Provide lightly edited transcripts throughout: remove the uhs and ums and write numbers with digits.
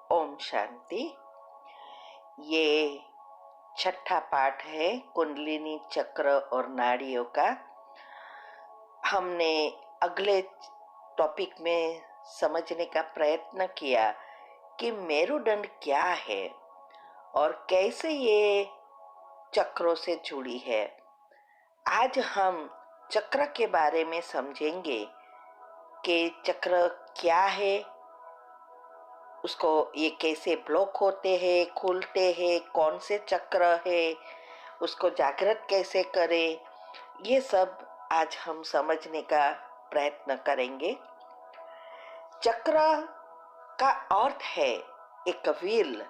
ओम शांति। ये छठा पाठ है कुंडलिनी चक्र और नाड़ियों का। हमने अगले टॉपिक में समझने का प्रयत्न किया कि मेरुदंड क्या है और कैसे ये चक्रों से जुड़ी है। आज हम चक्र के बारे में समझेंगे कि चक्र क्या है, उसको ये कैसे ब्लॉक होते हैं, खुलते हैं, कौन से चक्र है, उसको जागृत कैसे करें, ये सब आज हम समझने का प्रयत्न करेंगे। चक्र का अर्थ है एक व्हील,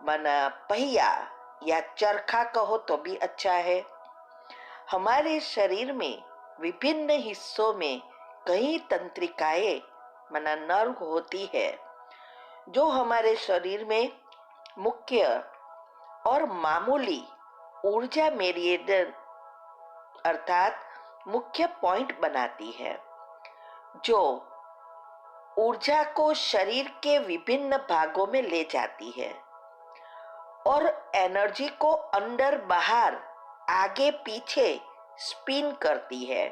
माना पहिया या चरखा कहो तो भी अच्छा है। हमारे शरीर में विभिन्न हिस्सों में कई तंत्रिकाएं माना नर्व होती है जो हमारे शरीर में मुख्य और मामूली ऊर्जा मेरिडियन अर्थात मुख्य पॉइंट बनाती है, जो ऊर्जा को शरीर के विभिन्न भागों में ले जाती है और एनर्जी को अंदर बाहर आगे पीछे स्पिन करती है।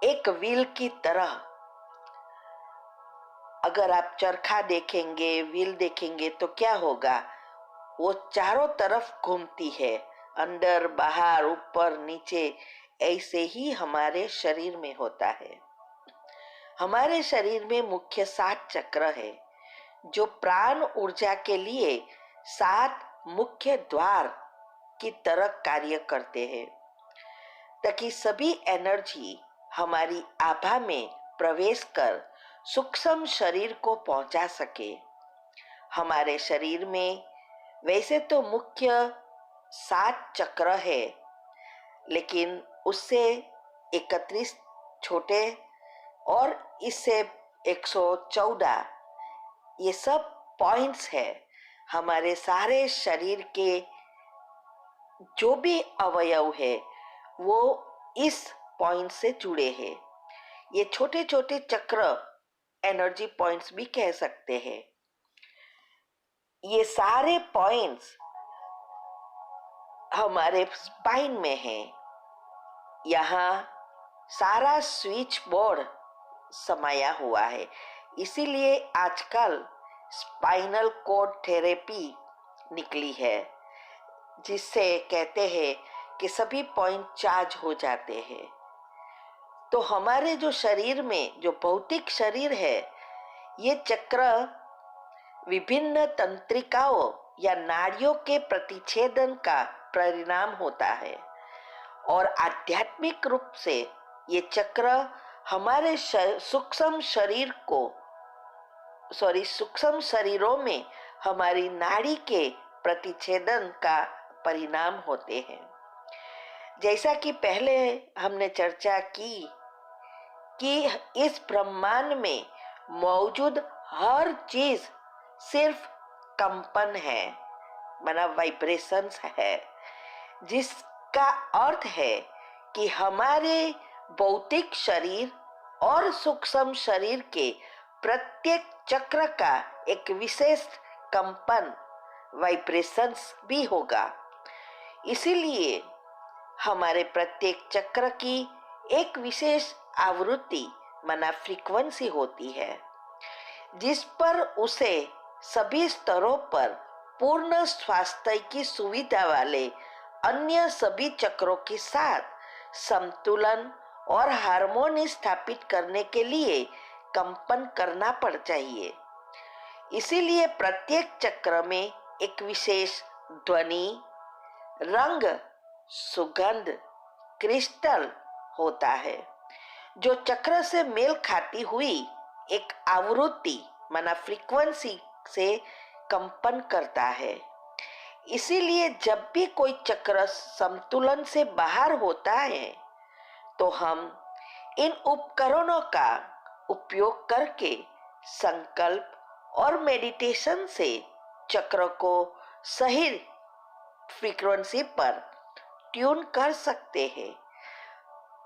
एक व्हील की तरह अगर आप चरखा देखेंगे, व्हील देखेंगे तो क्या होगा, वो चारों तरफ घूमती है, अंदर बाहर ऊपर नीचे। ऐसे ही हमारे शरीर में होता है। हमारे शरीर में मुख्य 7 चक्र है जो प्राण ऊर्जा के लिए 7 मुख्य द्वार की तरह कार्य करते हैं ताकि सभी एनर्जी हमारी आभा में प्रवेश कर सूक्ष्म शरीर को पहुंचा सके। हमारे शरीर में वैसे तो मुख्य 7 चक्र है, लेकिन उससे 31 छोटे और इससे 114 ये सब पॉइंट्स है। हमारे सारे शरीर के जो भी अवयव है वो इस पॉइंट से जुड़े हैं। ये छोटे छोटे चक्र एनर्जी पॉइंट्स भी कह सकते हैं। ये सारे पॉइंट्स हमारे स्पाइन में है। यहाँ सारा स्विच बोर्ड समाया हुआ है। इसीलिए आजकल स्पाइनल कॉर्ड थेरेपी निकली है, जिससे कहते हैं कि सभी पॉइंट चार्ज हो जाते हैं। तो हमारे जो शरीर में जो भौतिक शरीर है, ये चक्र विभिन्न तंत्रिकाओं या नाड़ियों के प्रतिच्छेदन का परिणाम होता है और आध्यात्मिक रूप से ये चक्र हमारे सूक्ष्म शरीरों में हमारी नाड़ी के प्रतिच्छेदन का परिणाम होते हैं। जैसा कि पहले हमने चर्चा की कि इस ब्रह्मांड में मौजूद हर चीज सिर्फ कंपन है, माना वाइब्रेशंस है, जिसका अर्थ है कि हमारे भौतिक शरीर और सूक्ष्म शरीर के प्रत्येक चक्र का एक विशेष कंपन वाइब्रेशंस भी होगा। इसीलिए हमारे प्रत्येक चक्र की एक विशेष आवृत्ति माना फ्रीक्वेंसी होती है, जिस पर उसे सभी स्तरों पर पूर्ण स्वास्थ्य की सुविधा वाले अन्य सभी चक्रों के साथ संतुलन और हार्मोनी स्थापित करने के लिए कंपन करना पड़ चाहिए। इसीलिए प्रत्येक चक्र में एक विशेष ध्वनि, रंग, सुगंध, क्रिस्टल होता है जो चक्र से मेल खाती हुई एक आवृत्ति माना फ्रीक्वेंसी से कंपन करता है। इसीलिए जब भी कोई चक्र संतुलन से बाहर होता है तो हम इन उपकरणों का उपयोग करके संकल्प और मेडिटेशन से चक्र को सही फ्रीक्वेंसी पर ट्यून कर सकते हैं।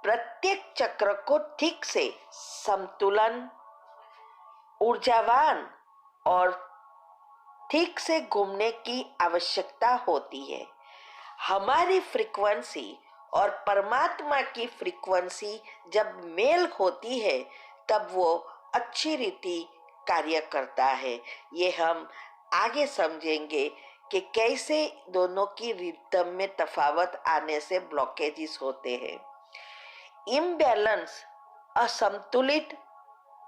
प्रत्येक चक्र को ठीक से संतुलन, ऊर्जावान और ठीक से घूमने की आवश्यकता होती है। हमारी फ्रीक्वेंसी और परमात्मा की फ्रीक्वेंसी जब मेल होती है तब वो अच्छी रीति कार्य करता है। ये हम आगे समझेंगे कि कैसे दोनों की रिदम में तफावत आने से ब्लॉकेजेस होते हैं। इम्बैलेंस, असंतुलित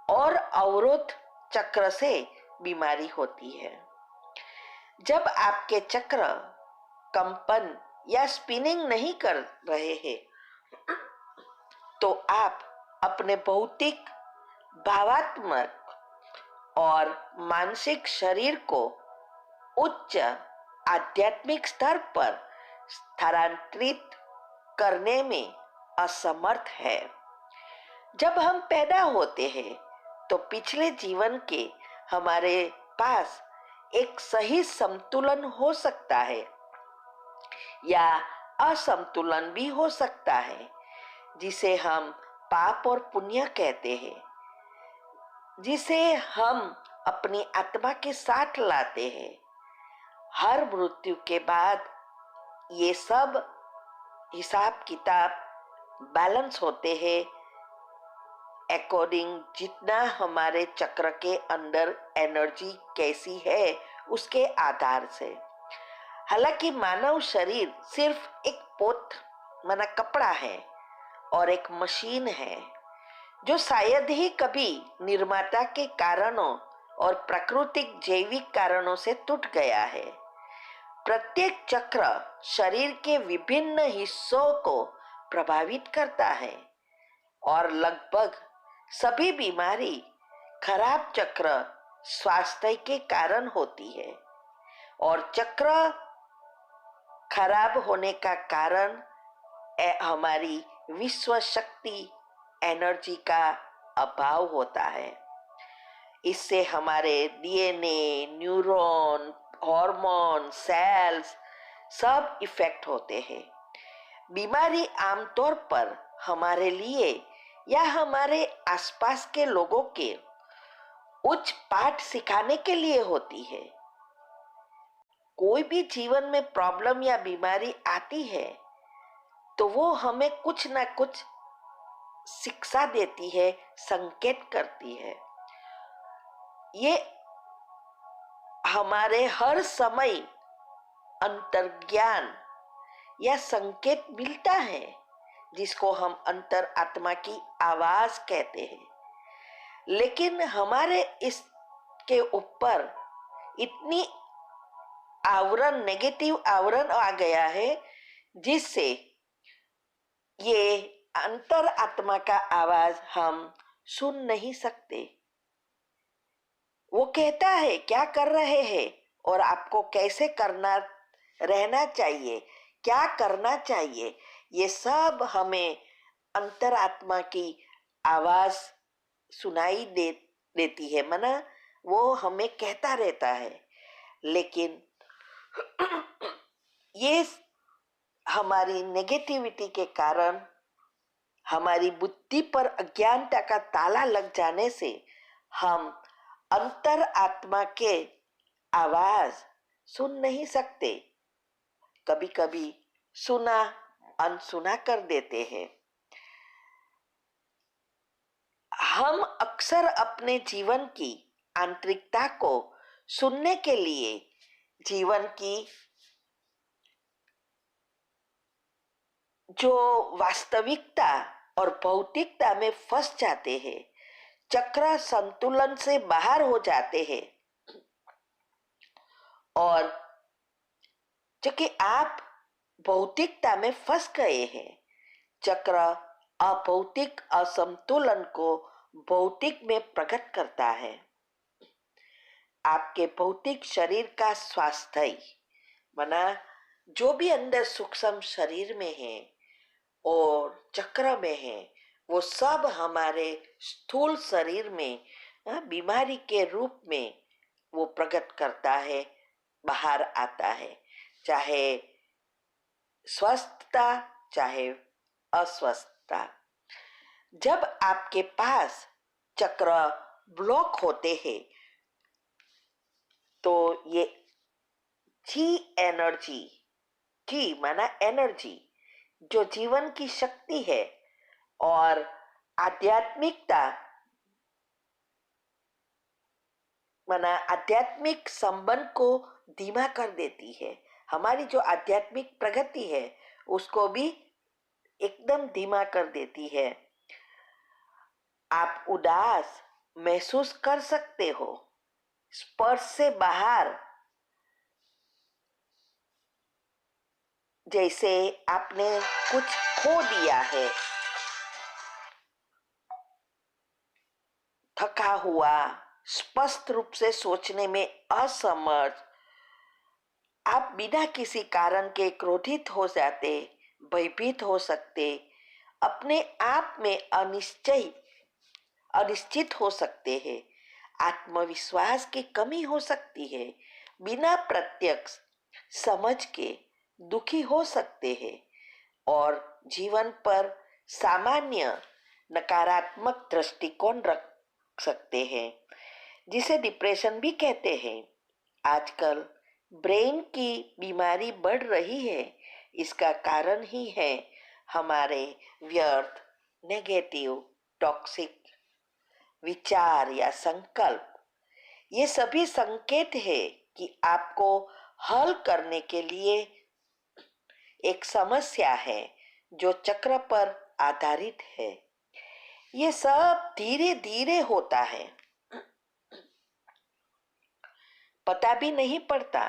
और अवरोध चक्र से बीमारी होती है। जब आपके चक्र कंपन या स्पिनिंग नहीं कर रहे हैं तो आप अपने भौतिक, भावात्मक और मानसिक शरीर को उच्च आध्यात्मिक स्तर पर स्थानांतरित करने में असमर्थ है। जब हम पैदा होते हैं तो पिछले जीवन के हमारे पास एक सही संतुलन हो सकता है या असंतुलन भी हो सकता है, जिसे हम पाप और पुण्य कहते हैं, जिसे हम अपनी आत्मा के साथ लाते हैं। हर मृत्यु के बाद ये सब हिसाब किताब बैलेंस होते हैं अकॉर्डिंग जितना हमारे चक्र के अंदर एनर्जी कैसी है उसके आधार से। हालांकि मानव शरीर सिर्फ एक पोत माना कपड़ा है और एक मशीन है जो शायद ही कभी निर्माता के कारणों और प्राकृतिक जैविक कारणों से टूट गया है। प्रत्येक चक्र शरीर के विभिन्न हिस्सों को प्रभावित करता है और लगभग सभी बीमारी खराब चक्र स्वास्थ्य के कारण होती है और चक्र खराब होने का कारण हमारी विश्व शक्ति एनर्जी का अभाव होता है। इससे हमारे डीएनए, न्यूरॉन, हार्मोन, सेल्स सब इफेक्ट होते हैं। बीमारी आमतौर पर हमारे लिए या हमारे आसपास के लोगों के उच्च पाठ सिखाने के लिए होती है। कोई भी जीवन में प्रॉब्लम या बीमारी आती है तो वो हमें कुछ ना कुछ शिक्षा देती है, संकेत करती है। ये हमारे हर समय अंतर्ज्ञान या संकेत मिलता है जिसको हम अंतर आत्मा की आवाज कहते हैं। लेकिन हमारे इसके ऊपर इतनी आवरण, नेगेटिव आवरण आ गया है जिससे ये अंतर आत्मा का आवाज हम सुन नहीं सकते। वो कहता है क्या कर रहे हैं और आपको कैसे करना रहना चाहिए, क्या करना चाहिए, ये सब हमें अंतरात्मा की आवाज सुनाई देती है, मना वो हमें कहता रहता है। लेकिन ये हमारी नेगेटिविटी के कारण हमारी बुद्धि पर अज्ञानता का ताला लग जाने से हम अंतर आत्मा के आवाज सुन नहीं सकते। कभी कभी सुना अनसुना कर देते हैं। हम अक्सर अपने जीवन की आंतरिकता को सुनने के लिए जीवन की जो वास्तविकता और भौतिकता में फंस जाते हैं, चक्र संतुलन से बाहर हो जाते हैं और क्योंकि आप भौतिकता में फंस गए हैं, चक्र अभौतिक असंतुलन को भौतिक में प्रकट करता है। आपके भौतिक शरीर का स्वास्थ्य माना जो भी अंदर सूक्ष्म शरीर में है और चक्र में है वो सब हमारे स्थूल शरीर में बीमारी के रूप में वो प्रकट करता है, बाहर आता है, चाहे स्वस्थता चाहे अस्वस्थता। जब आपके पास चक्र ब्लॉक होते हैं तो ये ची एनर्जी, ची माना एनर्जी, जो जीवन की शक्ति है, और आध्यात्मिकता माना आध्यात्मिक संबंध को धीमा कर देती है। हमारी जो आध्यात्मिक प्रगति है उसको भी एकदम धीमा कर देती है। आप उदास महसूस कर सकते हो, स्पर्श से बाहर, जैसे आपने कुछ खो दिया है, थका हुआ, स्पष्ट रूप से सोचने में असमर्थ, आप बिना किसी कारण के क्रोधित हो जाते, भयभीत हो सकते, अपने आप में अनिश्चित हो सकते हैं, आत्मविश्वास की कमी हो सकती है, बिना प्रत्यक्ष समझ के दुखी हो सकते हैं, और जीवन पर सामान्य नकारात्मक दृष्टिकोण रख सकते हैं, जिसे डिप्रेशन भी कहते हैं। आजकल ब्रेन की बीमारी बढ़ रही है। इसका कारण ही है हमारे व्यर्थ, नेगेटिव, टॉक्सिक विचार या संकल्प। ये सभी संकेत है कि आपको हल करने के लिए एक समस्या है जो चक्र पर आधारित है। ये सब धीरे धीरे होता है, पता भी नहीं पड़ता।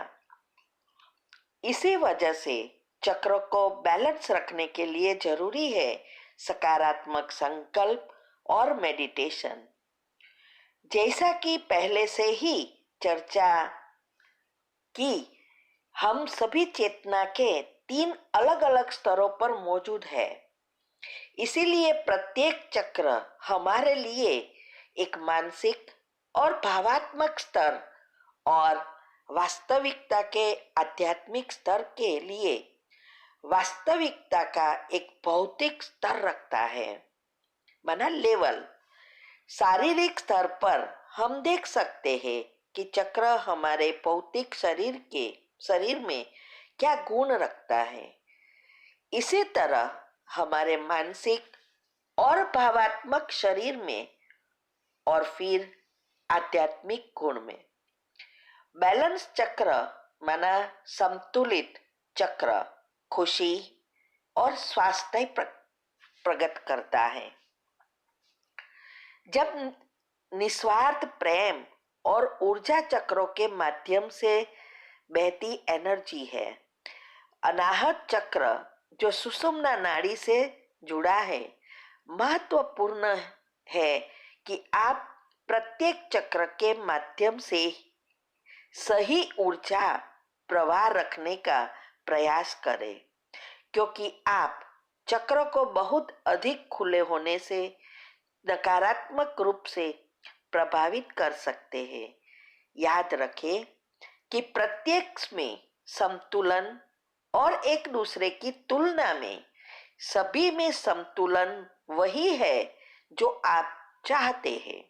इसी वजह से चक्र को बैलेंस रखने के लिए जरूरी है सकारात्मक संकल्प और मेडिटेशन। जैसा कि पहले से ही चर्चा की, हम सभी चेतना के 3 अलग अलग स्तरों पर मौजूद है। इसीलिए प्रत्येक चक्र हमारे लिए एक मानसिक और भावात्मक स्तर और वास्तविकता के आध्यात्मिक स्तर के लिए वास्तविकता का एक भौतिक स्तर रखता है, माना लेवल। शारीरिक स्तर पर हम देख सकते हैं कि चक्र हमारे भौतिक शरीर में क्या गुण रखता है। इसी तरह हमारे मानसिक और भावात्मक शरीर में, और फिर आध्यात्मिक गुण में। बैलेंस चक्र माना संतुलित चक्र खुशी और स्वास्थ्य प्रकट करता है। जब निस्वार्थ प्रेम और ऊर्जा चक्रों के माध्यम से बहती एनर्जी है। अनाहत चक्र जो सुषुम्ना नाड़ी से जुड़ा है, महत्वपूर्ण है कि आप प्रत्येक चक्र के माध्यम से सही ऊर्जा प्रवाह रखने का प्रयास करें, क्योंकि आप चक्र को बहुत अधिक खुले होने से नकारात्मक रूप से प्रभावित कर सकते हैं। याद रखें कि प्रत्येक में संतुलन और एक दूसरे की तुलना में सभी में संतुलन वही है जो आप चाहते हैं।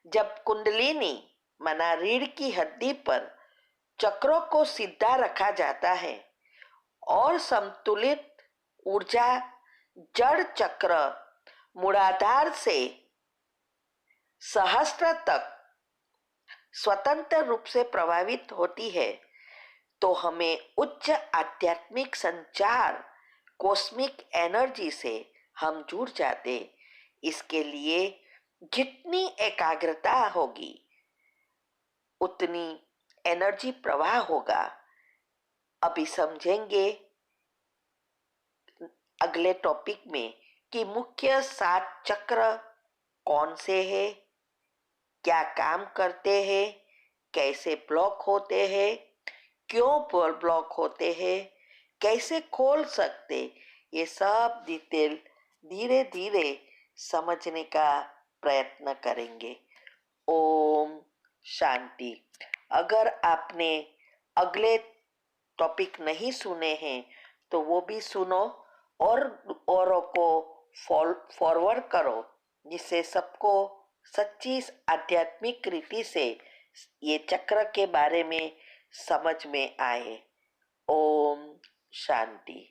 जब कुंडलिनी माना रीढ़ की हड्डी पर चक्रों को सीधा रखा जाता है और संतुलित ऊर्जा जड़ चक्र मूलाधार से सहस्त्र तक स्वतंत्र रूप से प्रभावित होती है, तो हमें उच्च आध्यात्मिक संचार कॉस्मिक एनर्जी से हम जुड़ जाते। इसके लिए जितनी एकाग्रता होगी उतनी एनर्जी प्रवाह होगा। अभी समझेंगे अगले टॉपिक में कि मुख्य 7 चक्र कौन से हैं, क्या काम करते हैं, कैसे ब्लॉक होते हैं, क्यों ब्लॉक होते हैं, कैसे खोल सकते। ये सब डिटेल धीरे धीरे समझने का प्रयत्न करेंगे। ओम शांति। अगर आपने अगले टॉपिक नहीं सुने हैं तो वो भी सुनो और औरों को फॉरवर्ड करो, जिससे सबको सच्ची आध्यात्मिक रीति से ये चक्र के बारे में समझ में आए। ओम शांति।